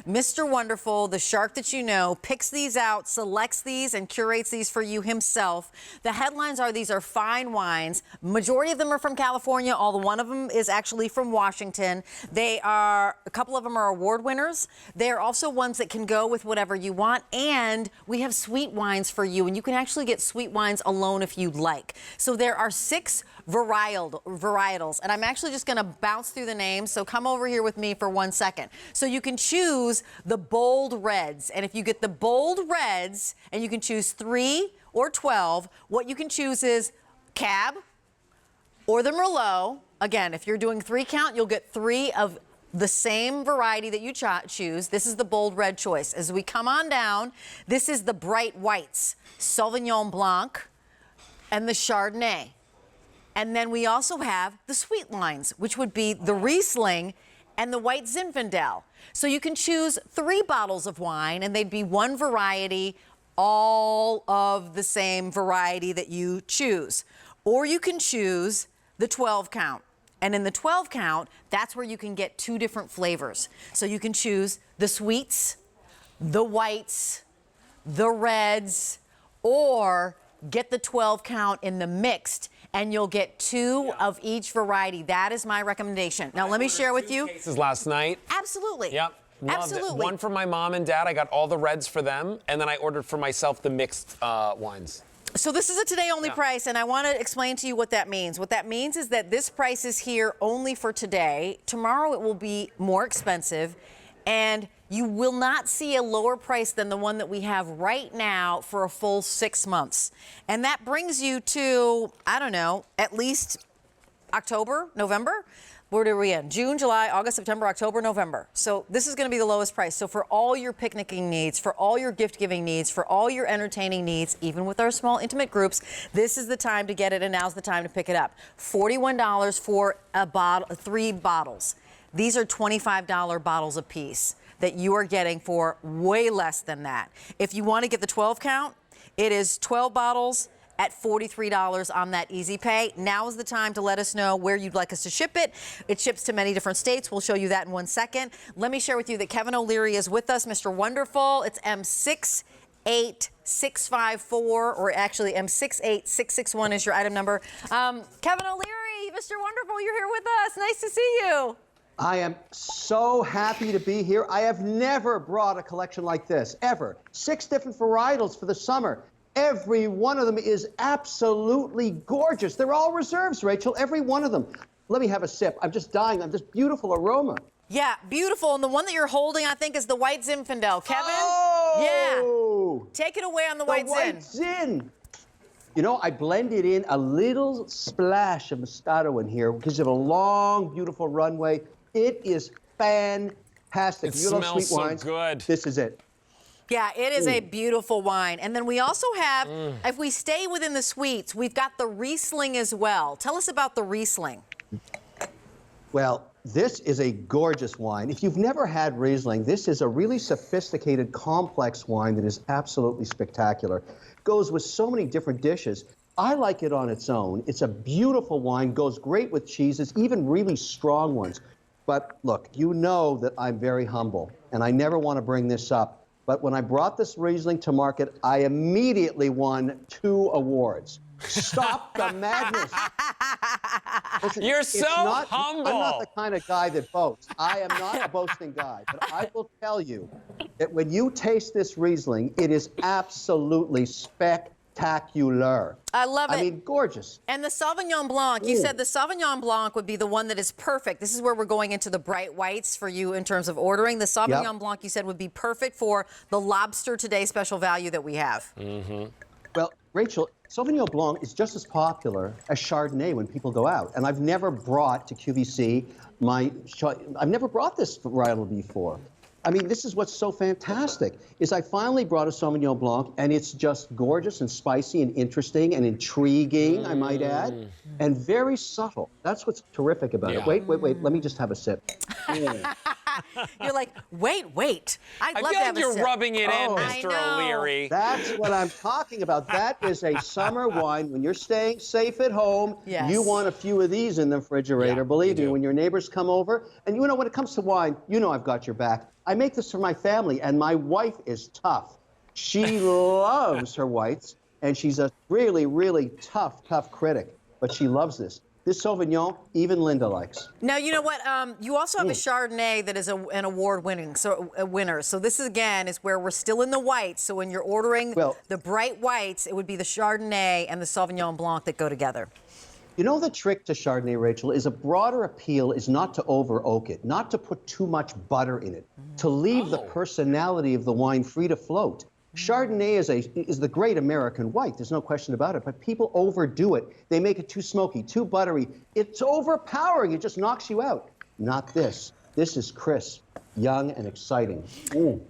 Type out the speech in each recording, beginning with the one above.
Mr. Wonderful, the shark that you know, picks these out, selects these, and curates these for you himself. The headlines are these are fine wines. Majority of them are from California, although one of them is actually from Washington. A couple of them are award winners. They are also ones that can go with whatever you want, and we have sweet wines for you, and you can actually get sweet wines alone if you'd like. So there are 6 varietals, and I'm actually just gonna bounce through the names, so come over here with me for 1 second. So you can choose the bold reds, and if you get the bold reds, and you can choose 3 or 12, what you can choose is Cab or the Merlot. Again, if you're doing 3 count, you'll get 3 of the same variety that you choose. This is the bold red choice. As we come on down, this is the bright whites, Sauvignon Blanc and the Chardonnay. And then we also have the sweet wines, which would be the Riesling and the white Zinfandel. So you can choose 3 bottles of wine, and they'd be 1 variety, all of the same variety that you choose. Or you can choose the 12 count. And in the 12 count, that's where you can get 2 different flavors. So you can choose the sweets, the whites, the reds, or get the 12 count in the mixed, and you'll get 2 of each variety. That is my recommendation. Now, let me share with you. Cases last night. Absolutely. Yep. Absolutely. One for my mom and dad. I got all the reds for them, and then I ordered for myself the mixed wines. So this is a today-only price, and I want to explain to you what that means. What that means is that this price is here only for today. Tomorrow it will be more expensive, and you will not see a lower price than the one that we have right now for a full 6 months. And that brings you to, I don't know, at least October, November? Where are we in? June, July, August, September, October, November. So this is going to be the lowest price. So for all your picnicking needs, for all your gift-giving needs, for all your entertaining needs, even with our small intimate groups, this is the time to get it, and now's the time to pick it up. $41 for a bottle, 3 bottles. These are $25 bottles a piece that you are getting for way less than that. If you want to get the 12 count, it is 12 bottles at $43 on that Easy Pay. Now is the time to let us know where you'd like us to ship it. It ships to many different states. We'll show you that in 1 second. Let me share with you that Kevin O'Leary is with us, Mr. Wonderful. It's M68654, or actually M68661 is your item number. Kevin O'Leary, Mr. Wonderful, you're here with us. Nice to see you. I am so happy to be here. I have never brought a collection like this, ever. 6 different varietals for the summer. Every one of them is absolutely gorgeous. They're all reserves, Rachel, every one of them. Let me have a sip. I'm just dying on this beautiful aroma. Yeah, beautiful. And the one that you're holding, I think, is the white Zinfandel. Kevin? Oh! Yeah. Take it away on the white Zin. White Zin. You know, I blended in a little splash of Moscato in here because of a long, beautiful runway. It is fantastic. It You love smells sweet so wines. good. This is it. Yeah, it is a beautiful wine. And then we also have, if we stay within the sweets, we've got the Riesling as well. Tell us about the Riesling. Well, this is a gorgeous wine. If you've never had Riesling, this is a really sophisticated, complex wine that is absolutely spectacular. Goes with so many different dishes. I like it on its own. It's a beautiful wine, goes great with cheeses, even really strong ones. But look, you know that I'm very humble, and I never want to bring this up. But when I brought this Riesling to market, I immediately won 2 awards. Stop the madness. Listen, You're so humble. I'm not the kind of guy that boasts. I am not a boasting guy. But I will tell you that when you taste this Riesling, it is absolutely spectacular. I love it. I mean, gorgeous. And the Sauvignon Blanc, you said the Sauvignon Blanc would be the one that is perfect. This is where we're going into the bright whites for you in terms of ordering. The Sauvignon Blanc, you said, would be perfect for the Lobster Today special value that we have. Well, Rachel, Sauvignon Blanc is just as popular as Chardonnay when people go out. And I've never brought to QVC I've never brought this varietal before. I mean, this is what's so fantastic, is I finally brought a Sauvignon Blanc, and it's just gorgeous and spicy and interesting and intriguing, I might add, and very subtle. That's what's terrific about it. Wait, let me just have a sip. You're like, wait. I'd I love feel to have like a you're sip. rubbing it in, I Mr. know. O'Leary. That's what I'm talking about. That is a summer wine. When you're staying safe at home, Yes. you want a few of these in the refrigerator. Yeah, Believe you me, do. when your neighbors come over, and you know, when it comes to wine, you know I've got your back. I make this for my family, and my wife is tough. She loves her whites, and she's a really, really tough critic, but she loves this. This Sauvignon, even Linda likes. Now, you know what? You also have a Chardonnay that is an award-winning winner. So this, again, is where we're still in the whites. So when you're ordering the bright whites, it would be the Chardonnay and the Sauvignon Blanc that go together. You know, the trick to Chardonnay, Rachel, is a broader appeal is not to over-oak it, not to put too much butter in it, to leave the personality of the wine free to float. Chardonnay is the great American white. There's no question about it. But people overdo it. They make it too smoky, too buttery. It's overpowering. It just knocks you out. Not this. This is crisp, young, and exciting.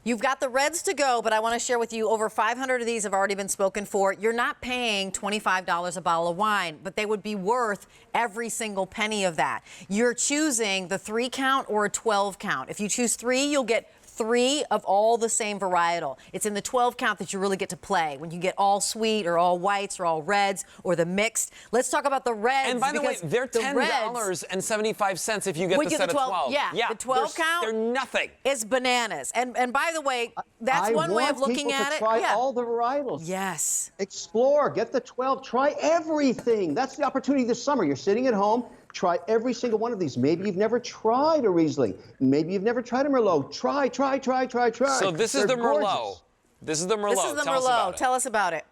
You've got the reds to go, but I want to share with you over 500 of these have already been spoken for. You're not paying $25 a bottle of wine, but they would be worth every single penny of that. You're choosing the 3 count or a 12 count. If you choose 3, you'll get 3 of all the same varietal. It's in the 12 count that you really get to play, when you get all sweet or all whites or all reds or the mixed. Let's talk about the reds. And by the way, they're $10.75 if you get the set of 12. Yeah, the 12 count. They're nothing. It's bananas. And by the way, that's one way of looking at it. I want people to try all the varietals. Yes. Explore. Get the 12. Try everything. That's the opportunity this summer. You're sitting at home. Try every single one of these. Maybe you've never tried a Riesling. Maybe you've never tried a Merlot. Try. So this is the Merlot. This is the Merlot. This is the Merlot. Tell us about it.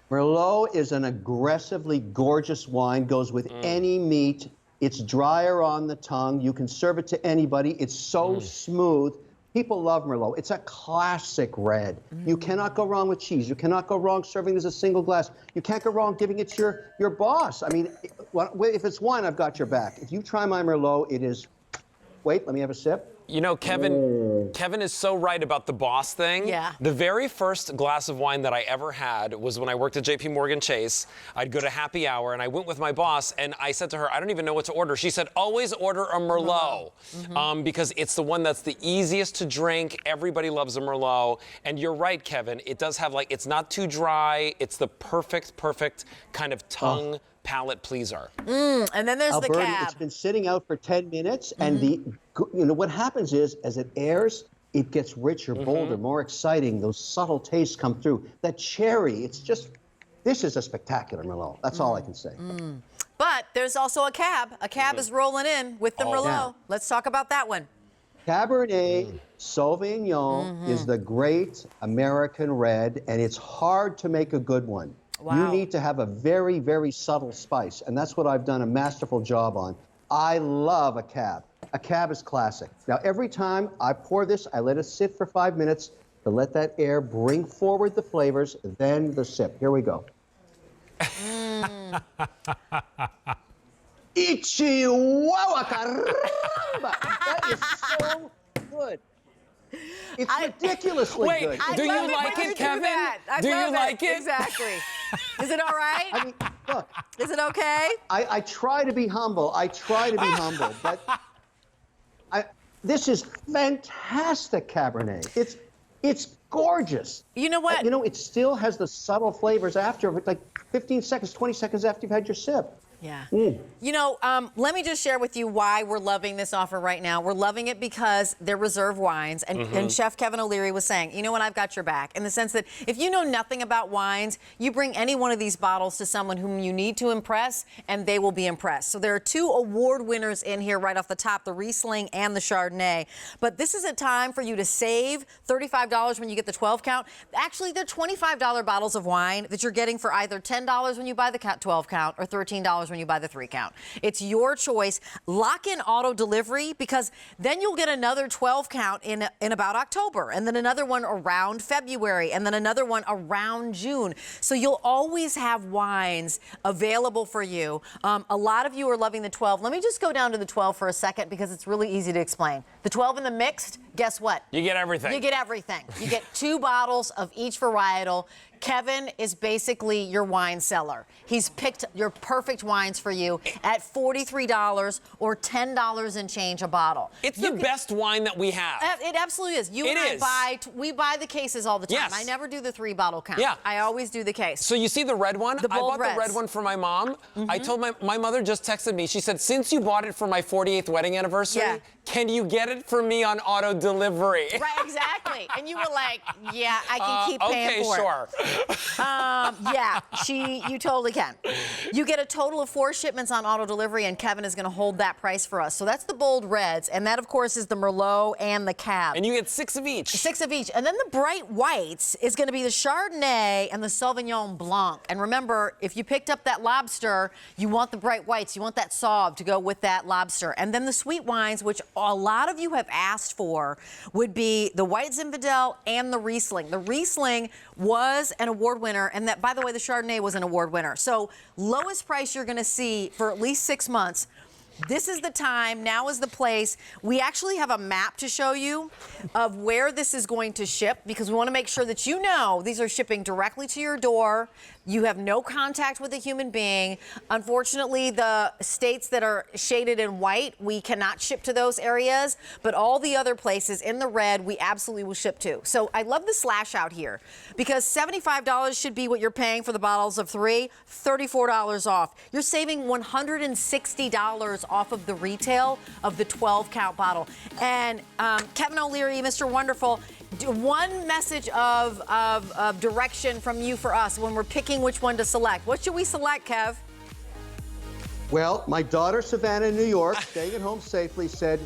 Merlot is an aggressively gorgeous wine. Goes with any meat. It's drier on the tongue. You can serve it to anybody. It's so smooth. People love Merlot. It's a classic red. You cannot go wrong with cheese. You cannot go wrong serving this as a single glass. You can't go wrong giving it to your boss. I mean, if it's wine, I've got your back. If you try my Merlot, it is... Wait, let me have a sip. You know, Kevin is so right about the boss thing. Yeah. The very first glass of wine that I ever had was when I worked at JP Morgan Chase. I'd go to happy hour, and I went with my boss, and I said to her, I don't even know what to order. She said, always order a Merlot, because it's the one that's the easiest to drink. Everybody loves a Merlot. And you're right, Kevin. It does have, like, it's not too dry. It's the perfect kind of tongue palate pleaser. And then there's Alberta, the cab. it's been sitting out for 10 minutes, and what happens is, as it airs, it gets richer, bolder, more exciting. Those subtle tastes come through. That cherry, it's just, this is a spectacular Merlot. That's all I can say. But there's also a cab. A cab is rolling in with the Merlot. yeah. Let's talk about that one. Cabernet Sauvignon is the great American red, and it's hard to make a good one. Wow. You need to have a very, very subtle spice, and that's what I've done a masterful job on. I love a cab. A cab is classic. Now, every time I pour this, I let it sit for 5 minutes to let that air bring forward the flavors, then the sip. Here we go. Ichihuahua, caramba! That is so good. It's ridiculously good. Do you like it, Kevin? Do you like it? Exactly. Is it all right? I mean, look. Is it okay? I try to be humble. But this is fantastic Cabernet. It's gorgeous. You know what? You know, it still has the subtle flavors after, like 15 seconds, 20 seconds after you've had your sip. Yeah. You know, let me just share with you why we're loving this offer right now. We're loving it because they're reserve wines. And Chef Kevin O'Leary was saying, you know what, I've got your back. In the sense that if you know nothing about wines, you bring any one of these bottles to someone whom you need to impress, and they will be impressed. So there are 2 award winners in here right off the top, the Riesling and the Chardonnay. But this is a time for you to save $35 when you get the 12 count. Actually, they're $25 bottles of wine that you're getting for either $10 when you buy the 12 count or $13 when you buy the 3 count. It's your choice. Lock in auto delivery, because then you'll get another 12 count in about October, and then another one around February, and then another one around June. So you'll always have wines available for you. A lot of you are loving the 12. Let me just go down to the 12 for a second, because it's really easy to explain. The 12 and the mixed, guess what? You get everything. You get everything. You get 2 bottles of each varietal. Kevin is basically your wine seller. He's picked your perfect wines for you at $43 or $10 and change a bottle. It's the best wine that we have. It absolutely is. You and I we buy the cases all the time. Yes. I never do the 3-bottle count. Yeah. I always do the case. So you see the red one? The bold I bought the red one for my mom. I told my mother just texted me. She said, since you bought it for my 48th wedding anniversary, can you get it for me on auto delivery? Right, exactly. And you were like, yeah, I can keep paying for sure. yeah, you totally can. You get a total of 4 shipments on auto delivery, and Kevin is going to hold that price for us. So that's the bold reds, and that, of course, is the Merlot and the Cab. And you get 6 of each. 6 of each. And then the bright whites is going to be the Chardonnay and the Sauvignon Blanc. And remember, if you picked up that lobster, you want the bright whites. You want that Sauv to go with that lobster. And then the sweet wines, which a lot of you have asked for, would be the white Zinfandel and the Riesling. The Riesling was an award winner, and that, by the way, the Chardonnay was an award winner. So lowest price you're going to see for at least 6 months. This is the time, now is the place. We actually have a map to show you of where this is going to ship, because we want to make sure that you know these are shipping directly to your door. You have no contact with a human being. Unfortunately, the states that are shaded in white, we cannot ship to those areas, but all the other places in the red, we absolutely will ship to. So I love the slash out here, because $75 should be what you're paying for the bottles of 3, $34 off. You're saving $160 off of the retail of the 12-count bottle. And Kevin O'Leary, Mr. Wonderful, one message of direction from you for us when we're picking which one to select. What should we select, Kev? Well, my daughter, Savannah, in New York, staying at home safely, said,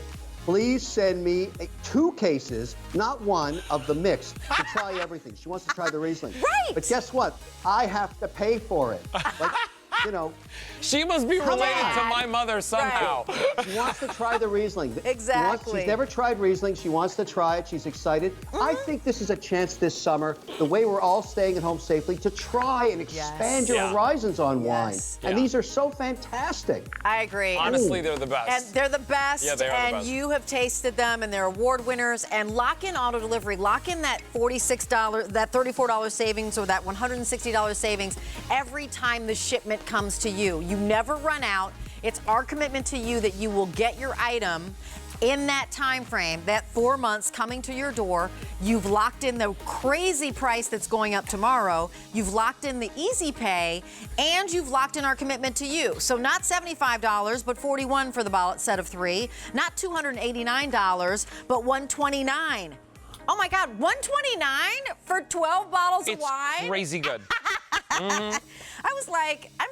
please send me 2 cases, not 1, of the mix to try everything. She wants to try the Riesling. Right. But guess what? I have to pay for it. Like, you know. She must be related to my mother somehow. Right. She wants to try the Riesling. Exactly. She's never tried Riesling. She wants to try it. She's excited. I think this is a chance this summer, the way we're all staying at home safely, to try and expand your horizons on wine. And these are so fantastic. I agree. Honestly, they're the best. And they're the best. Yeah, they are and the best. You have tasted them, and they're award winners. And lock in auto delivery. Lock in that $46, that $34 savings, or that $160 savings every time the shipment comes to you. You never run out. It's our commitment to you that you will get your item in that time frame, that 4 months coming to your door. You've locked in the crazy price that's going up tomorrow. You've locked in the easy pay, and you've locked in our commitment to you. So not $75, but $41 for the set of 3. Not $289, but $129. Oh my God, $129 for 12 bottles of wine? It's crazy good. I was like, I'm